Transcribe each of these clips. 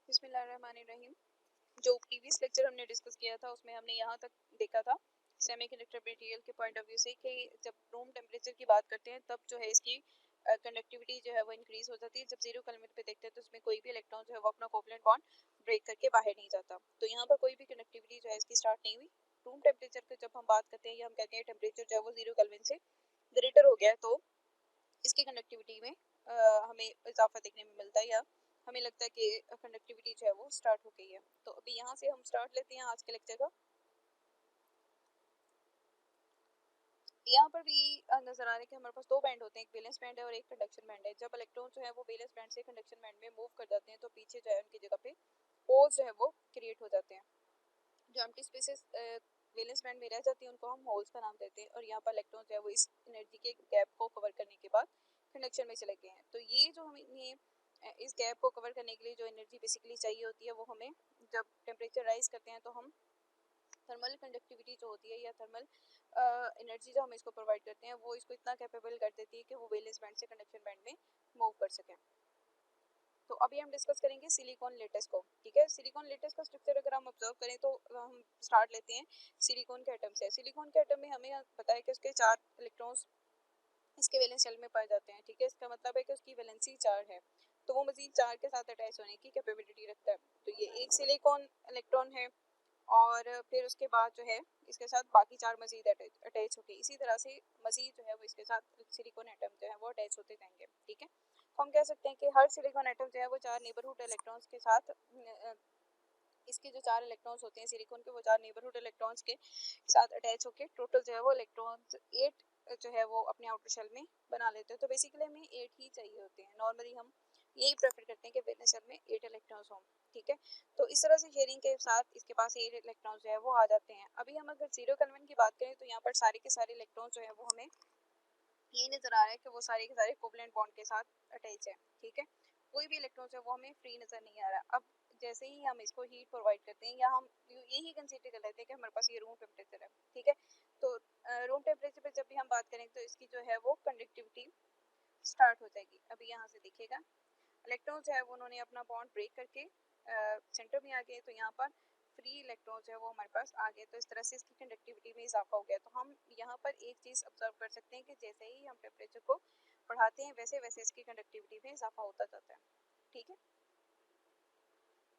बिस्मिल्लाहिर्रहमानिर्रहीम। जो previous lecture हमने डिस्कस किया था उसमें हमने यहाँ तक देखा था सेमीकंडक्टर मटेरियल के पॉइंट ऑफ व्यू से कि जब रूम टेम्परेचर की बात करते हैं तब जो है इसकी कंडक्टिविटी जो है वो इंक्रीज हो जाती है। जब जीरो केल्विन पे देखते हैं तो उसमें कोई भी इलेक्ट्रॉन जो है वो अपना कोवलेंट बॉन्ड ब्रेक करके बाहर नहीं जाता। तो यहाँ पर कोई भी कंडक्टिविटी जो है इसकी स्टार्ट नहीं हुई। रूम टेम्परेचर की जब हम बात करते हैं या हम कहते हैं टेम्परेचर जो है वो जीरो केल्विन से ग्रेटर हो गया है तो इसकी कंडक्टिविटी में हमें इजाफा देखने में मिलता है या हमें लगता है कि कंडक्टिविटी जो है वो स्टार्ट हो गई है। तो अभी यहाँ से हम स्टार्ट लेते हैं आज के लेक्चर का। यहाँ पर भी नजर आ रहा है कि हमारे पास दो बैंड होते हैं, एक वैलेंस बैंड है और एक कंडक्शन बैंड है। जब इलेक्ट्रॉन जो है वो वैलेंस बैंड से कंडक्शन बैंड में मूव कर जाते हैं तो पीछे जो है उनकी जगह पे होल्स जो है वो क्रिएट हो जाते हैं। जो एम्प्टी स्पेसेस वैलेंस बैंड में रह जाती है उनको हम होल्स का नाम देते हैं और यहाँ पर इलेक्ट्रॉन जो है वो इस एनर्जी के गैप को कवर करने के बाद कंडक्शन में चले गए हैं। तो ये जो हमें इस गैप को कवर करने के लिए जो एनर्जी बेसिकली चाहिए होती है वो हमें जब टेम्परेचर राइज करते हैं तो हम थर्मल कंडक्टिविटी जो होती है या थर्मल एनर्जी जो हम इसको प्रोवाइड करते हैं वो इसको इतना कैपेबल कर देती है कि वो वैलेंस बैंड से कंडक्शन बैंड में मूव कर सकें। तो अभी हम डिस्कस करेंगे सिलिकॉन लेटेस को। ठीक है, सिलिकॉन लेटेस का स्ट्रक्चर अगर हम ऑब्जर्व करें तो हम स्टार्ट लेते हैं सिलिकॉन के एटम से। सिलिकॉन के एटम में हमें पता है कि उसके 4 इलेक्ट्रॉन्स इसके वैलेंस शेल में पाए जाते हैं। ठीक है, इसका मतलब है कि उसकी वैलेंसी 4 है तो वो मजीद 4 के साथ अटैच होने की कैपेबिलिटी रखता है। तो ये एक सिलिकॉन इलेक्ट्रॉन है और फिर उसके बाद जो है इसके साथ बाकी 4 मजीद अटैच होके इसी तरह से मजीद जो है वो इसके साथ सिलिकॉन एटम जो है वो अटैच होते जाएंगे। ठीक है, तो हम कह सकते हैं कि हर सिलिकॉन एटम जो है वो 4 नेबरहुड इलेक्ट्रॉन्स के साथ इसके जो 4 इलेक्ट्रॉन्स होते हैं सिलिकॉन के वो 4 नेबरहुड इलेक्ट्रॉन्स के साथ अटैच होके टोटल जो है वो इलेक्ट्रॉन्स 8 जो है वो अपने आउटर शेल में बना लेते हैं। तो बेसिकली हमें 8 ही चाहिए होते हैं। नॉर्मली हम यही प्रेफर करते हैं कि वैलेंस शेल में 8 इलेक्ट्रॉन्स हों। ठीक है, तो इस तरह से शेयरिंग के साथ इसके पास 8 इलेक्ट्रॉन्स जो है वो आ जाते हैं। अभी हम अगर जीरो केल्विन की बात करें तो यहाँ पर सारे के सारे इलेक्ट्रॉन्स जो है वो हमें ये नजर आ रहा है कि वो सारे के सारे कोवलेंट बॉन्ड के साथ अटैच है। ठीक है, कोई भी इलेक्ट्रॉन है वो हमें फ्री नजर नहीं आ रहा। अब जैसे ही हम इसको हीट प्रोवाइड करते हैं या हम यही कंसीडर कर लेते हैं कि हमारे पास ये रूम टेम्परेचर है। ठीक है, तो रूम टेम्परेचर पर जब भी हम बात करें तो इसकी जो है वो कंडक्टिविटी स्टार्ट हो जाएगी। अभी यहाँ से देखिएगा इलेक्ट्रॉन जो है वो उन्होंने अपना बॉन्ड ब्रेक करके सेंटर में आ गए तो यहाँ पर फ्री इलेक्ट्रॉन जो है वो हमारे पास आ गए। तो इस तरह से इसकी कंडक्टिविटी में इजाफा हो गया। तो हम यहाँ पर एक चीज़ ऑब्जर्व कर सकते हैं कि जैसे ही हम टेम्परेचर को बढ़ाते हैं वैसे वैसे इसकी कंडक्टिविटी में इजाफा होता जाता है। ठीक है,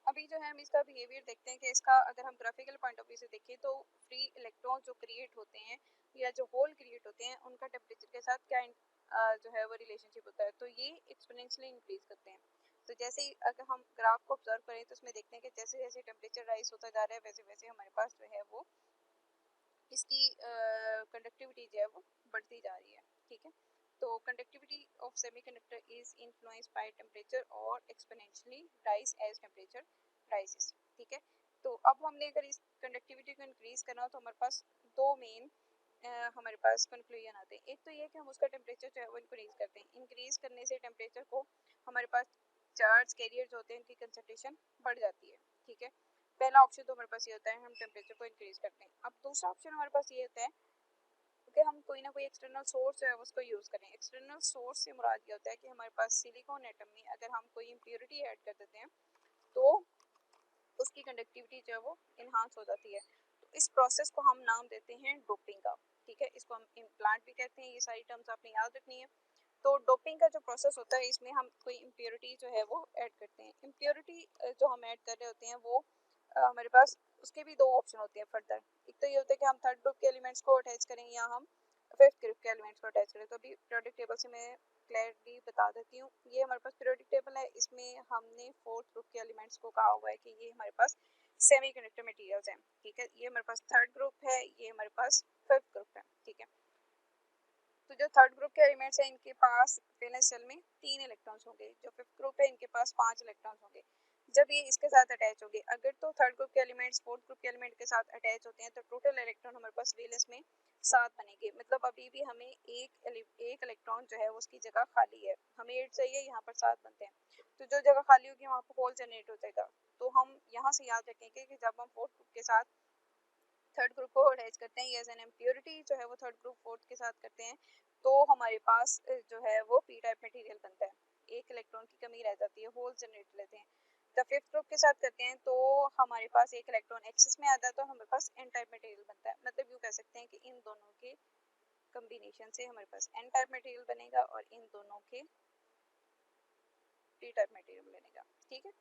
अभी जो है हम इसका बिहेवियर देखते हैं कि इसका अगर हम ग्राफिकल पॉइंट ऑफ व्यू से देखें तो फ्री इलेक्ट्रॉन जो क्रिएट होते हैं या जो होल क्रिएट होते हैं उनका टेम्परेचर के साथ क्या जो है वो रिलेशनशिप होता है। तो ये एक्सपोनेंशियली इंक्रीज करते हैं। तो जैसे ही अगर हम ग्राफ को ऑब्जर्व करें तो उसमें देखते हैं कि जैसे जैसे टेम्परेचर राइज होता जा रहा है वैसे वैसे हमारे पास जो है वो इसकी कंडक्टिविटी जो है वो बढ़ती जा रही है। ठीक है, तो conductivity of semiconductor is influenced by temperature और exponentially rise as temperature rises. ठीक है, तो अब हमने अगर इस कंडक्टिविटी को इंक्रीज करना हो तो हमारे पास दो मेन हमारे पास कंक्लूजन आते हैं। एक तो ये कि हम उसका टेम्परेचर जो है वो इंक्रीज करते हैं। इंक्रीज करने से टेम्परेचर को हमारे पास चार्ज कैरियर जो होते हैं उनकी कंसंट्रेशन बढ़ जाती है। ठीक है, पहला ऑप्शन तो हमारे पास ये होता है हम टेम्परेचर को इंक्रीज करते हैं। अब दूसरा ऑप्शन हमारे पास ये होता है कि हम कोई ना कोई एक्सटर्नल सोर्स जो है उसको यूज़ करें। एक्सटर्नल सोर्स से मुराद ये होता है कि हमारे पास सिलिकॉन एटम में अगर हम कोई इम्प्योरिटी ऐड कर देते हैं तो उसकी कंडक्टिविटी जो है वो इन्हांस हो जाती है। तो इस प्रोसेस को हम नाम देते हैं डोपिंग का। ठीक है, इसको हम इम्प्लांट भी कहते हैं। ये सारी टर्म्स आपने याद रखनी है। तो डोपिंग का जो प्रोसेस होता है इसमें हम कोई इम्प्योरिटी जो है वो ऐड करते हैं। इम्प्योरिटी जो हम ऐड कर रहे होते हैं वो हमारे पास उसके भी दो ऑप्शन होते हैं फर्दर। एक तो ये होता है कि हम थर्ड ग्रुप के एलिमेंट्स को अटैच करें या हम फिफ्थ ग्रुप के एलिमेंट्स को अटैच करें। तो अभी पीरियोडिक टेबल से मैं क्लियरली बता देती हूँ। ये हमारे पास पीरियोडिक टेबल है, इसमें हमने फोर्थ ग्रुप के एलिमेंट्स को कहा हुआ है कि ये हमारे पास सेमीकंडक्टर मटेरियल्स हैं। ठीक है, ये हमारे पास थर्ड ग्रुप है, ये हमारे पास फिफ्थ ग्रुप है। ठीक है, तो जो थर्ड ग्रुप के एलिमेंट्स हैं इनके पास वैलेंस शेल में 3 इलेक्ट्रॉन्स होंगे। जो फिफ्थ ग्रुप है इनके पास 5 इलेक्ट्रॉन्स होंगे जब ये इसके साथ अटैच होंगे। अगर तो थर्ड ग्रुप के एलिमेंट्स फोर्थ ग्रुप के एलिमेंट के साथ अटैच होते हैं तो टोटल इलेक्ट्रॉन हमारे पास वैलेंस में 7 बनेंगे। मतलब अभी भी हमें एक इलेक्ट्रॉन जो है उसकी जगह खाली है। हमें 8 चाहिए, यहाँ पर 7 बनते हैं। तो जो जगह खाली होगी वहाँ पर होल जनरेट हो जाएगा। तो हम यहाँ से याद रखेंगे कि जब हम फोर्थ ग्रुप के साथ थर्ड ग्रुप को अटैच करते हैं एज एन इम्प्योरिटी जो है वो थर्ड ग्रुप फोर्थ के साथ करते हैं तो हमारे पास जो है वो पी टाइप मटेरियल बनता है। एक इलेक्ट्रॉन की कमी रह जाती है, होल जनरेट लेते हैं। जब फिफ्थ ग्रुप के साथ करते हैं तो हमारे पास एक इलेक्ट्रॉन एक्सेस में आता है तो हमारे पास एन टाइप मटेरियल बनता है। मतलब यूँ कह सकते हैं कि इन दोनों के कम्बिनेशन से हमारे पास एन टाइप मटेरियल बनेगा और इन दोनों के पी टाइप मटेरियल बनेगा। ठीक है,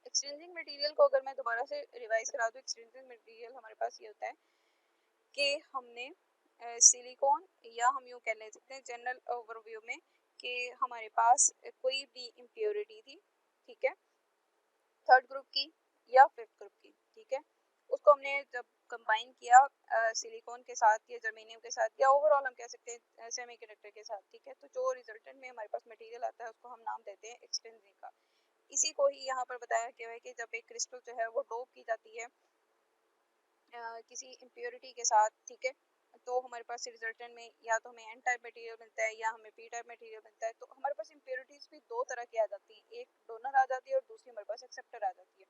एक्सचेंजिंग मटेरियल को अगर मैं दोबारा से रिवाइज करा दूँ, एक्सचेंजिंग मटेरियल हमारे पास ये होता है कि हमने सिलिकॉन, या हम यूँ कह ले सकते हैं जनरल ओवरव्यू में कि हमारे पास कोई भी इम्प्योरिटी थी, ठीक है, थर्ड ग्रुप की या फिफ्थ ग्रुप की, ठीक है, उसको हमने जब कंबाइन किया सिलिकॉन के साथ या जर्मेनियम के साथ या ओवरऑल हम कह सकते हैं सेमीकंडक्टर के साथ, ठीक है, तो जो रिजल्टेंट में हमारे पास मटेरियल आता है उसको हम नाम देते हैं एक्सचेंजिंग का। इसी को ही यहाँ पर बताया गया है कि जब एक क्रिस्टल जो है वो डोप की जाती है किसी इम्प्योरिटी के साथ, ठीक है, तो हमारे पास रिजल्टेंट में या तो हमें एन टाइप मटेरियल मिलता है या हमें पी टाइप मटेरियल मिलता है। तो हमारे पास इम्प्योरिटीज भी दो तरह की आ जाती हैं, एक डोनर आ जाती है और दूसरी हमारे पास एक्सेप्टर आ जाती है।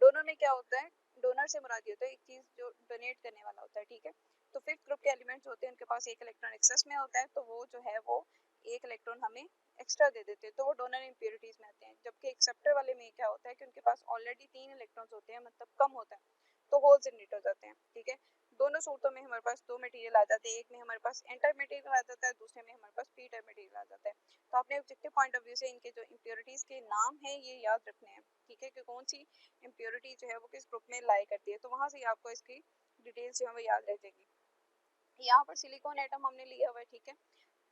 डोनर में क्या होता है, डोनर से मुराद ये होता है एक चीज़ जो डोनेट करने वाला होता है, ठीक है, तो फिफ्थ ग्रुप के एलिमेंट्स होते हैं उनके पास एक इलेक्ट्रॉन एक्सेस में होता है, तो वो जो है वो एक इलेक्ट्रॉन हमें एक्स्ट्रा दे देते हैं, तो वो डोनर इम्प्योरिटीज में आते हैं। जबकि एक्सेप्टर वाले में क्या होता है कि उनके पास ऑलरेडी 3 इलेक्ट्रॉन्स होते हैं, मतलब कम होता है, तो होल जनरेट हो जाते हैं। ठीक है, दोनों सूरतों में हमारे पास दो मटेरियल आ जाते हैं, एक में हमारे पास एन टाइप मटेरियल आ जाता है, दूसरे में हमारे पास पी टाइप मटेरियल आ जाता है। तो आपने ऑब्जेक्टिव पॉइंट ऑफ व्यू से इनके जो इम्प्योरिटीज के नाम है ये याद रखने हैं, ठीक है, कि कौन सी इम्प्योरिटी जो है वो किस ग्रुप में लाई करती है, तो वहाँ से आपको इसकी डिटेल्स जो है वो याद रह जाएगी। यहाँ पर सिलिकॉन एटम हमने लिया हुआ है, ठीक है,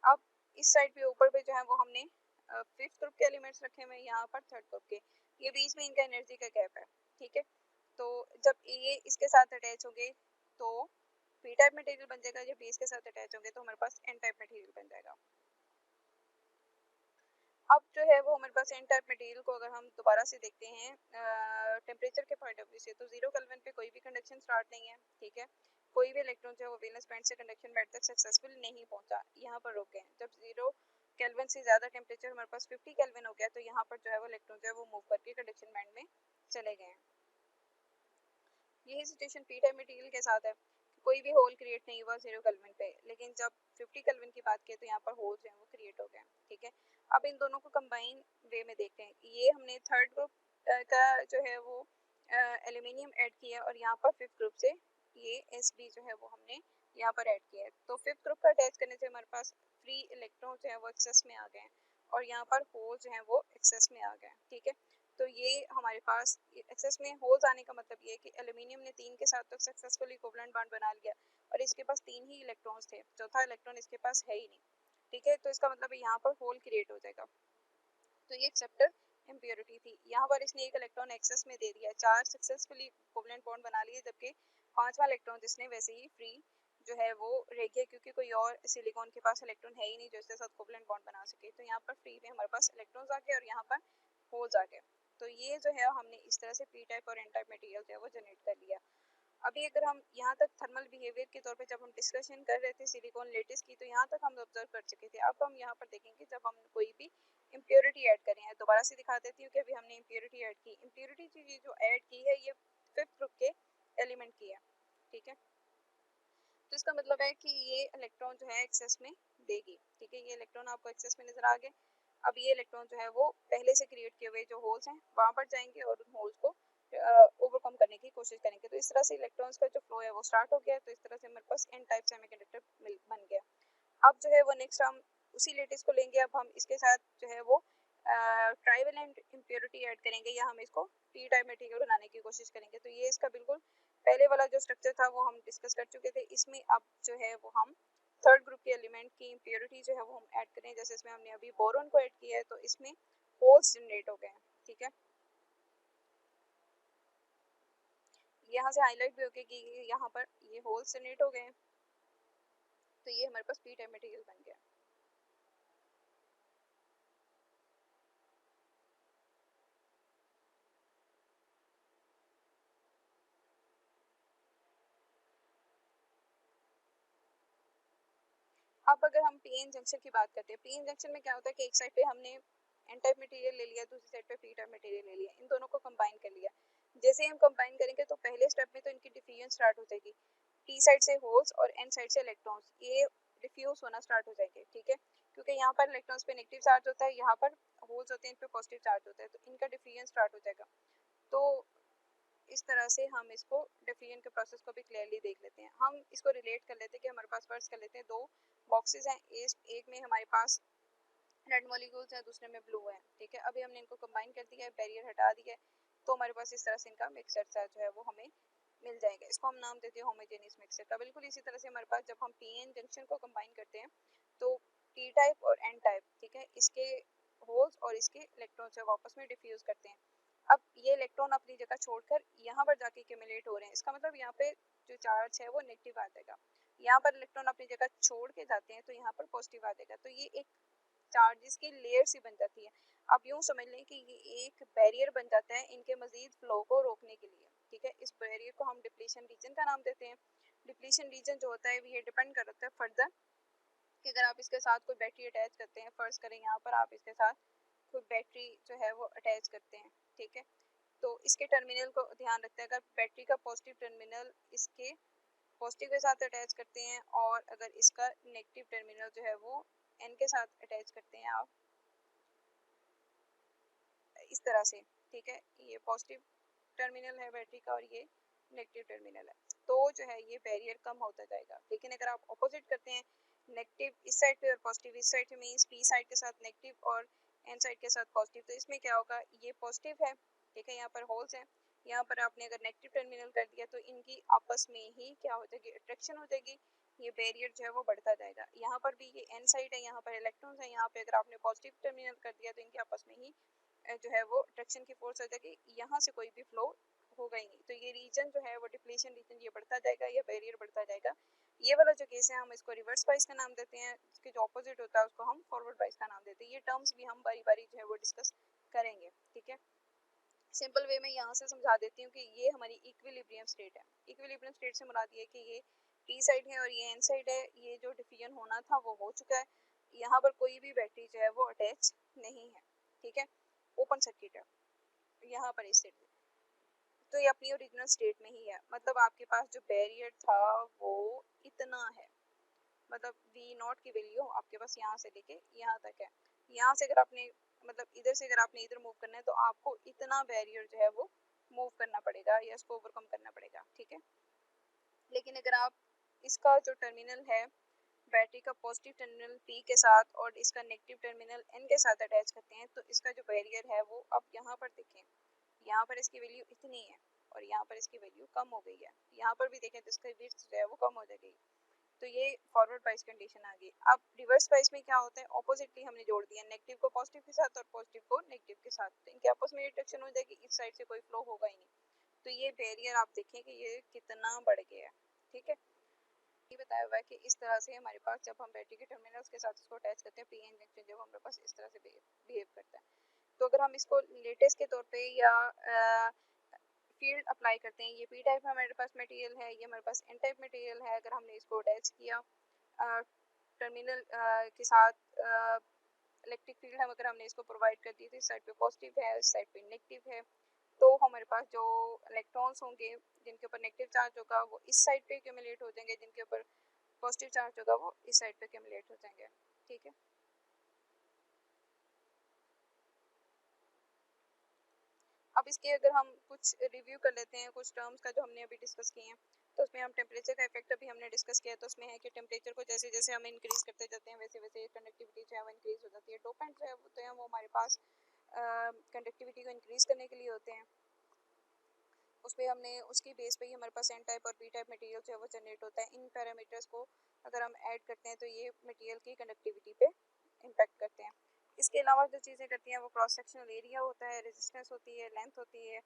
अब इस साइड पे ऊपर पे जो है वो हमने फिफ्थ ग्रुप के एलिमेंट्स रखे हुए हैं, यहाँ पर थर्ड ग्रुप के, ये बीच में इनका एनर्जी का गैप है, ठीक है, तो जब ये इसके साथ अटैच होंगे तो पी टाइप मटेरियल बन जाएगा, जब इसके साथ अटैच होंगे तो हमारे पास एन टाइप मटेरियल बन जाएगा। अब जो है वो हमारे पास एन टाइप मटेरियल को अगर हम दोबारा से देखते हैं टेम्परेचर के पॉइंट ऑफ व्यू से, तो 0 केल्विन पे कोई भी कंडक्शन स्टार्ट नहीं है, ठीक है, कोई भी इलेक्ट्रॉन जो है वो वैलेंस बैंड से कंडक्शन बैंड तक सक्सेसफुल नहीं पहुंचा, यहाँ पर रुक गए। जब 0 केल्विन से ज़्यादा टेम्परेचर हमारे पास 50 केल्विन हो गया तो यहाँ पर जो है वो इलेक्ट्रॉन जो है वो मूव करके कंडक्शन बैंड में चले गए हैं। यही सिचुएशन पी टाइप मटेरियल के साथ है, कोई भी होल क्रिएट नहीं हुआ 0 केल्विन पे, लेकिन जब 50 केल्विन की बात की तो यहाँ पर होल जो है वो क्रिएट हो गए, ठीक है। अब इन दोनों को कंबाइन वे में देखते हैं, ये हमने थर्ड ग्रुप का जो है वो एल्यूमिनियम ऐड किया और यहाँ पर फिफ्थ ग्रुप से ये Sb जो है वो हमने यहाँ पर ऐड किया है, तो फिफ्थ ग्रुप का अटैच करने से हमारे पास फ्री इलेक्ट्रॉन जो है वो एक्सेस में आ गए हैं और यहाँ पर होल जो है वो एक्सेस में आ गए, ठीक है। तो ये हमारे पास एक्सेस में होल्स आने का मतलब ये है कि एल्यूमिनियम ने 3 के साथ तो सक्सेसफुली कोवलेंट बॉन्ड बना लिया और इसके पास 3 ही इलेक्ट्रॉन्स थे, चौथा इलेक्ट्रॉन इसके पास है ही नहीं, ठीक है, तो इसका मतलब यहाँ पर होल क्रिएट हो जाएगा। तो ये एक्सेप्टर इम्प्योरिटी थी, यहाँ पर इसने एक इलेक्ट्रॉन एक्सेस में दे दिया, 4 सक्सेसफुली कोवलेंट बॉन्ड बना लिए, जबकि 5वां इलेक्ट्रॉन जिसने वैसे ही फ्री जो है वो रह गया, क्योंकि कोई और सिलिकॉन के पास इलेक्ट्रॉन है ही नहीं जो इसके साथ कोवलेंट बॉन्ड बना सके, तो यहाँ पर फ्री में हमारे पास इलेक्ट्रॉन्स आ गए और यहाँ पर होल्स आ गए। तो ये जो है हमने इस तरह से पी टाइप और एन टाइप मटेरियल जो है वो जनरेट कर लिया। अभी अगर हम यहाँ तक थर्मल बिहेवियर के तौर पे जब हम डिस्कशन कर रहे थे सिलिकॉन लेटिस की, तो यहाँ तक हम ऑब्जर्व कर चुके थे। अब हम यहाँ पर देखेंगे जब हम कोई भी इम्प्योरिटी ऐड करें, दोबारा से दिखा देती हूँ कि अभी हमने इम्प्योरिटी ऐड की, इम्प्योरिटी चीज़ जो ऐड की है ये फिफ्थ ग्रुप के एलिमेंट की है, ठीक है, तो इसका मतलब है कि ये इलेक्ट्रॉन जो है एक्सेस में देगी, ठीक है, ये इलेक्ट्रॉन आपको एक्सेस में नजर आ गए। अब ये इलेक्ट्रॉन जो है वो पहले से क्रिएट किए हुए जो होल्स हैं वहाँ पर जाएंगे और उन होल्स को ओवरकम करने की कोशिश करेंगे, तो इस तरह से इलेक्ट्रॉन्स का जो फ्लो है वो स्टार्ट हो गया, तो इस तरह से हमारे पास एन टाइप सेमीकंडक्टर बन गया। अब जो है वो नेक्स्ट हम उसी लेटिस को लेंगे, अब हम इसके साथ जो है वो ट्राइवेलेंट इम्प्योरिटी ऐड करेंगे या हम इसको पी टाइप मटेरियल बनाने की कोशिश करेंगे। तो ये इसका बिल्कुल पहले वाला जो स्ट्रक्चर था वो हम डिस्कस कर चुके थे, इसमें अब जो है वो हम थर्ड ग्रुप के एलिमेंट की इम्प्योरिटी जो है वो हम ऐड करें, जैसे इसमें हमने अभी बोरॉन को ऐड किया है तो इसमें होल्स जनरेट हो गए हैं, ठीक है, यहाँ से हाईलाइट भी होगी कि यहाँ पर ये होल्स जनरेट हो गए हैं, तो ये हमारे पास पी टाइप मटेरियल बन गया। अब अगर हम पी एन जंक्शन की बात करते हैं, पी एन जंक्शन में क्या होता है कि एक साइड पे हमने एन टाइप मटेरियल ले लिया, दूसरी साइड पे पी टाइप मटेरियल ले लिया, इन दोनों को कंबाइन कर लिया। जैसे हम कंबाइन करेंगे तो पहले स्टेप में तो इनकी डिफ्यूजन स्टार्ट हो जाएगी, पी साइड से होल्स और एन साइड से इलेक्ट्रॉन्स ये डिफ्यूज होना स्टार्ट हो जाएंगे, ठीक है, क्योंकि यहाँ पर इलेक्ट्रॉन्स पे नेगेटिव चार्ज होता है, यहाँ पर होल्स होते हैं इन पे पॉजिटिव चार्ज होता है, तो इनका डिफ्यूजन स्टार्ट हो जाएगा। तो इस तरह से हम इसको डिफ्यूजन के प्रोसेस को भी क्लियरली देख लेते हैं। हम इसको रिलेट कर लेते हैं कि हमारे पास फर्ज कर लेते हैं दो बॉक्सेस हैं, एक में हमारे पास रेड मॉलिक्यूल्स है, दूसरे में ब्लू है, ठीक है। अभी हमने इनको कंबाइन कर दिया है, बैरियर हटा दिया है, तो हमारे पास इस तरह से इनका मिक्सचर सा जो है वो हमें मिल जाएगा। इसको हम नाम देते हैं होमोजेनियस मिक्सचर का। बिल्कुल इसी तरह से हमारे पास जब हम पी एन जंक्शन को कंबाइन करते हैं तो पी टाइप और एन टाइप, ठीक है, इसके होल्स और इसके इलेक्ट्रॉन्स है वो आपस में डिफ्यूज करते हैं। अब ये इलेक्ट्रॉन अपनी जगह छोड़कर यहाँ पर जाके एक्यूमुलेट हो रहे हैं, इसका मतलब यहाँ पे जो चार्ज है वो नेगेटिव आ जाएगा। यहाँ पर इलेक्ट्रॉन अपनी जगह छोड़ के जाते हैं तो यहाँ पर पॉजिटिव आ जाएगा। तो ये एक चार्जेस की लेयर सी बन जाती है। आप यूँ समझ लें कि ये एक बैरियर बन जाता है इनके मजीद फ्लो को रोकने के लिए, ठीक है। इस बैरियर को हम डिप्लीशन रीजन का नाम देते हैं। डिप्लीशन रीजन जो होता है ये डिपेंड करता है फर्दर कि अगर आप इसके साथ कोई बैटरी अटैच करते हैं, फर्ज करें यहाँ पर आप इसके साथ कोई बैटरी जो है वो अटैच करते हैं, ठीक है, तो इसके टर्मिनल को ध्यान रखते हैं। अगर बैटरी का पॉजिटिव टर्मिनल इसके पॉजिटिव के साथ अटैच करते हैं और अगर इसका नेगेटिव टर्मिनल जो है वो एन के साथ अटैच करते हैं आप इस तरह से, ठीक है, ये पॉजिटिव टर्मिनल है बैटरी का और ये नेगेटिव टर्मिनल है, तो जो है ये बैरियर कम होता जाएगा। लेकिन अगर आप ऑपोजिट करते हैं, नेगेटिव इस साइड पे और पॉजिटिव इस साइड पे, मींस पी साइड के साथ नेगेटिव और एन साइड के साथ पॉजिटिव, तो इसमें क्या होगा, ये पॉजिटिव है, ठीक है, यहाँ पर होल्स है, यहाँ पर आपने अगर नेगेटिव टर्मिनल कर दिया तो इनकी आपस में ही क्या हो जाएगी, अट्रैक्शन हो जाएगी, ये बैरियर जो है वो बढ़ता जाएगा। यहाँ पर भी ये एन साइड है, यहाँ पर इलेक्ट्रॉन्स है, यहाँ पे अगर आपने पॉजिटिव टर्मिनल कर दिया तो इनके आपस में ही जो है वो अट्रैक्शन की फोर्स हो जाएगी, यहाँ से कोई भी फ्लो होगा ही नहीं। तो ये रीजन जो है वो डिप्लीशन रीजन ये बढ़ता जाएगा, ये बैरियर बढ़ता जाएगा। ये वाला जो केस है हम इसको रिवर्स बाइस का नाम देते हैं, इसके जो ऑपोजिट होता है उसको हम फॉरवर्ड बाइस का नाम देते हैं। ये टर्म्स भी हम बारी बारी जो है वो डिस्कस करेंगे, ठीक है। सिंपल वे में यहाँ से समझा देती हूँ कि ये हमारी इक्विलिब्रियम स्टेट है। इक्विलिब्रियम स्टेट से मुराद ये कि ये पी साइड है और ये एन साइड है, ये जो डिफ्यूजन होना था वो हो चुका है, यहाँ पर कोई भी बैटरी जो है वो अटैच नहीं है, ठीक है, ओपन सर्किट है यहाँ पर इस सेट में। तो ये अपनी ओरिजिनल स्टेट में ही है, मतलब आपके पास जो बैरियर था वो इतना है, मतलब वी नॉट की वैल्यू आपके पास यहाँ से लेके यहाँ तक है। यहाँ से अगर आपने मतलब इधर से अगर आपने इधर मूव करना है तो आपको इतना बैरियर जो है वो मूव करना पड़ेगा या इसको ओवरकम करना पड़ेगा, ठीक है। लेकिन अगर आप इसका जो टर्मिनल है बैटरी का पॉजिटिव टर्मिनल पी के साथ और इसका नेगेटिव टर्मिनल एन के साथ अटैच करते हैं तो इसका जो बैरियर है वो अब यहाँ पर देखें, यहाँ पर इसकी वैल्यू इतनी है और यहाँ पर इसकी वैल्यू कम हो गई है, यहाँ पर भी देखें तो इसका विड्थ जो है वो कम हो जाएगी। तो ये फॉरवर्ड बाइस कंडीशन आ गई। अब रिवर्स बाइस में क्या होता है, ऑपोजिटली हमने जोड़ दिया, नेगेटिव को पॉजिटिव के साथ और पॉजिटिव को नेगेटिव के साथ, तो इनके आपस में रिडक्शन हो जाएगी, इस साइड से कोई फ्लो होगा ही नहीं। तो ये बैरियर आप देखें कि ये कितना बढ़ गया है, ठीक है। ये बताया हुआ है कि इस तरह से हमारे पास जब हम बैटरी के टर्मिनल्स के साथ इसको अटैच करते हैं, पी एन जंक्शन जब हमारे पास इस तरह से बिहेव करता है। तो अगर हम इसको लेटेस्ट के तौर पे या फील्ड अप्लाई करते हैं, ये पी टाइप हमारे पास मटेरियल है, ये हमारे पास एन टाइप मटेरियल है, अगर हमने इसको अटैच किया टर्मिनल के साथ इलेक्ट्रिक फील्ड हम अगर हमने इसको प्रोवाइड कर दी तो इस साइड पे पॉजिटिव है, इस साइड पे नेगेटिव है, तो हमारे पास जो इलेक्ट्रॉन्स होंगे जिनके ऊपर नेगेटिव चार्ज होगा वो इस साइड पे एक्यूमुलेट हो जाएंगे, जिनके ऊपर पॉजिटिव चार्ज होगा वो इस साइड पे एक्यूमुलेट हो जाएंगे, ठीक है। अब इसके अगर हम कुछ रिव्यू कर लेते हैं कुछ टर्म्स का जो हमने अभी डिस्कस किए हैं, तो उसमें हम टेम्परेचर का इफेक्ट अभी हमने डिस्कस किया, तो उसमें है कि टेम्परेचर को जैसे जैसे हम इंक्रीज करते जाते हैं वैसे वैसे कंडक्टिविटी जो है वो इंक्रीज हो जाती है। डोपेंट जो है वो हमारे पास कंडक्टिविटी को इंक्रीज करने के लिए होते हैं, उस पर हमने उसकी बेस पे ही हमारे पास एन टाइप और पी टाइप मटेरियल जो है वो जनरेट होता है। इन पैरामीटर्स को अगर हम ऐड करते हैं तो ये मटेरियल की कंडक्टिविटी पे इम्पैक्ट करते हैं। इसके अलावा जो चीज़ें करती हैं वो क्रॉस सेक्शनल एरिया होता है, रेजिस्टेंस होती है, लेंथ होती है।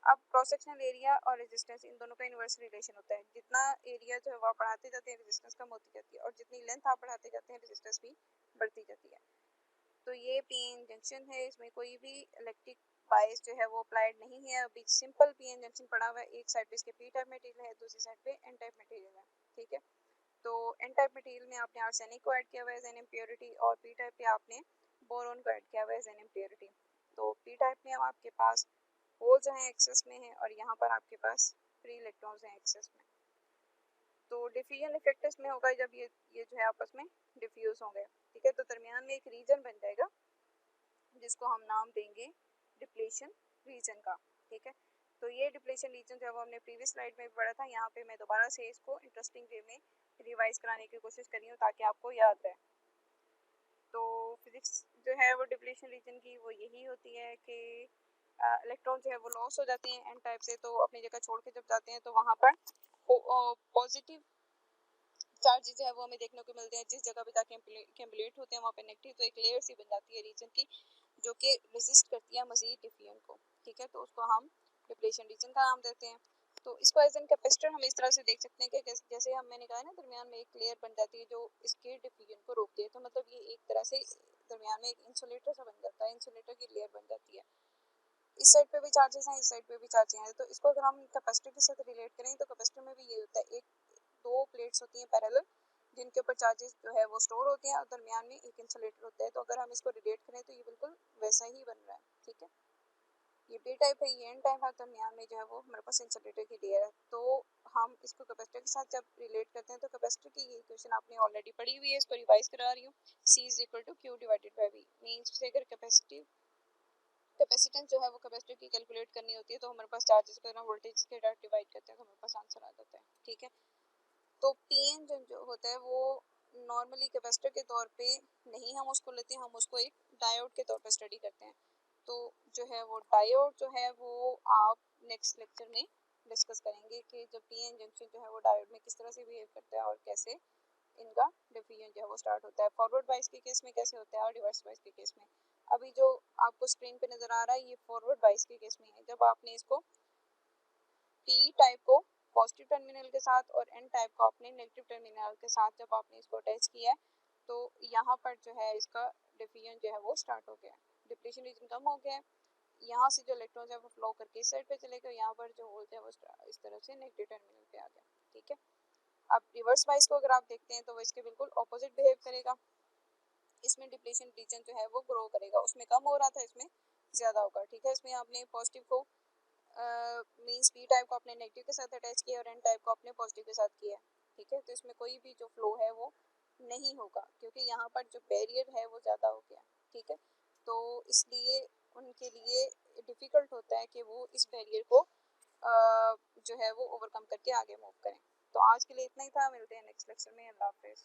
अब क्रॉस सेक्शनल एरिया और रेजिस्टेंस इन दोनों का इन्वर्स रिलेशन होता है, जितना एरिया जो है वो आप बढ़ाते जाते हैं रेजिस्टेंस कम होती जाती है और जितनी लेंथ आप बढ़ाते जाते हैं रेजिस्टेंस भी बढ़ती जाती है। तो ये पी एन जंक्शन है, इसमें कोई भी इलेक्ट्रिक बायस जो है वो अप्लाइड नहीं है। अभी सिंपल पी एन जंक्शन पड़ा हुआ है, एक साइड पे इसके पी टाइप मटेरियल है, दूसरी साइड पे एन टाइप मटेरियल है, ठीक है। तो एन टाइप मटेरियल में आपने आर्सेनिक को ऐड किया हुआ है एज एन इम्प्योरिटी और पी टाइप पे आपने बोरोन को ऐड किया हुआ है एज एन इम्प्योरिटी। तो पी टाइप में आपके पास होल जो है एक्सेस में है और यहाँ पर आपके पास फ्री इलेक्ट्रॉन्स हैं एक्सेस में। तो डिफ्यूजन इफेक्ट इसमें होगा जब ये जो है आपस में डिफ्यूज होंगे, ठीक है। तो दरमियान में एक रीजन बन जाएगा जिसको हम नाम देंगे डिप्लेशन रीजन का। ठीक है, तो ये डिप्लेशन रीजन जो है वो हमने प्रीवियस स्लाइड में पढ़ा था। यहाँ पे मैं दोबारा से इसको इंटरेस्टिंग वे में रिवाइज कराने की कोशिश कर रही हूँ ताकि आपको याद रहे। तो फिजिक्स जो है वो डिप्लेशन रीजन की वो यही होती है कि इलेक्ट्रॉन जो है वो लॉस हो जाते हैं एन टाइप से, तो अपनी जगह छोड़ के जब जाते हैं तो वहाँ पर पॉजिटिव चार्जेस जो है वो हमें देखने को मिलते हैं। जिस जगह पे जाके कैम्बुलेट होते हैं वहाँ पे नेगेटिव, तो एक लेयर सी बन जाती है रीजन की जो कि रेजिस्ट करती है मजीद डिफ्यूजन को। ठीक है, तो उसको हम डिप्लेशन रीजन का नाम देते हैं। तो इसको एज एन कैपेसिटर हम इस तरह से देख सकते हैं कि जैसे हम मैंने कहा ना दरमियान में एक लेयर बन जाती है जो इसके डिफ्यूजन को रोकती है, तो मतलब ये एक तरह से दरमियान में एक इंसुलेटर सा बन जाता है, इंसुलेटर की लेयर बन जाती है। इस साइड पे भी चार्जेस हैं, इस साइड पे भी चार्जेस हैं। तो इसको अगर हम कैपेसिटर के साथ रिलेट करें तो कैपेसिटर में भी ये होता है, एक दो प्लेट्स होती हैं पैरेलल जिनके ऊपर चार्जेस जो है वो स्टोर होते हैं और दरमियान में एक इंसुलेटर होता है। तो अगर हम इसको रिलेट करें तो ये बिल्कुल वैसा ही बन रहा है। ठीक है, ये पी टाइप है, ये एन टाइप है, दरमियान में जो है वो हमारे पास इंसुलेटर की लेयर है। तो हम इसको कैपेसिटर के साथ जब रिलेट करते हैं तो कैपेसिटर की ये इक्वेशन आपने ऑलरेडी पढ़ी हुई है, इसको रिवाइज करा रही हूँ। C is equal to Q divided by V. Means से अगर कैपेसिटेंस जो है वो कैपेसिटर की कैलकुलेट करनी होती है तो हमारे पास चार्जेस को ना वोल्टेज के साथ डिवाइड करते हैं तो हमारे पास आंसर आ जाता है। ठीक है, तो पीएन जो होता है वो नॉर्मली कैपेसिटर के तौर पे नहीं हम उसको लेते हैं, हम उसको एक डायोड के तौर पे स्टडी करते हैं। तो जो है वो डायोड जो है वो आप नेक्स्ट लेक्चर में डिस्कस करेंगे कि जब पीएन जंक्शन जो है वो डायोड में किस तरह से बिहेव करता है और कैसे इनका डिफ्यूजन जो है वो स्टार्ट होता है। फॉरवर्ड बाइस के केस में कैसे होता है और रिवर्स बाइस के केस में। अभी जो आपको स्क्रीन पे नजर आ रहा है ये फॉरवर्ड बाइस के केस में है। जब आपने इसको पी टाइप को पॉजिटिव टर्मिनल के साथ और एन टाइप को अपने नेगेटिव टर्मिनल के साथ जब आपने इसको अटैच किया है तो यहाँ पर जो है इसका डिफ्यूजन जो है वो स्टार्ट हो गया है, डिप्लीशन रीजन कम हो गया है। यहाँ से जो इलेक्ट्रॉन है वो फ्लो करके इस साइड पे चले गए, यहाँ पर जो होल्स है वो इस तरफ से नेगेटिव टर्मिनल पे आ गया। ठीक है, अब रिवर्स वाइज को अगर आप देखते हैं तो वो इसके बिल्कुल ऑपोजिट बिहेव करेगा। इसमें डिप्लीशन रीजन जो है वो ग्रो करेगा, उसमें कम हो रहा था इसमें ज़्यादा होगा। ठीक है, इसमें आपने पॉजिटिव को मीन्स पी टाइप को अपने नेगेटिव के साथ अटैच किया और एन टाइप को अपने पॉजिटिव के साथ किया। ठीक है, तो इसमें कोई भी जो फ्लो है वो नहीं होगा क्योंकि यहाँ पर जो बैरियर है वो ज़्यादा हो गया। ठीक है, तो इसलिए उनके लिए डिफ़िकल्ट होता है कि वो इस बैरियर को जो है वो ओवरकम करके आगे मूव करें। तो आज के लिए इतना ही था, मिलते हैं नेक्स्ट लेक्चर में। अल्लाह हाफिज़।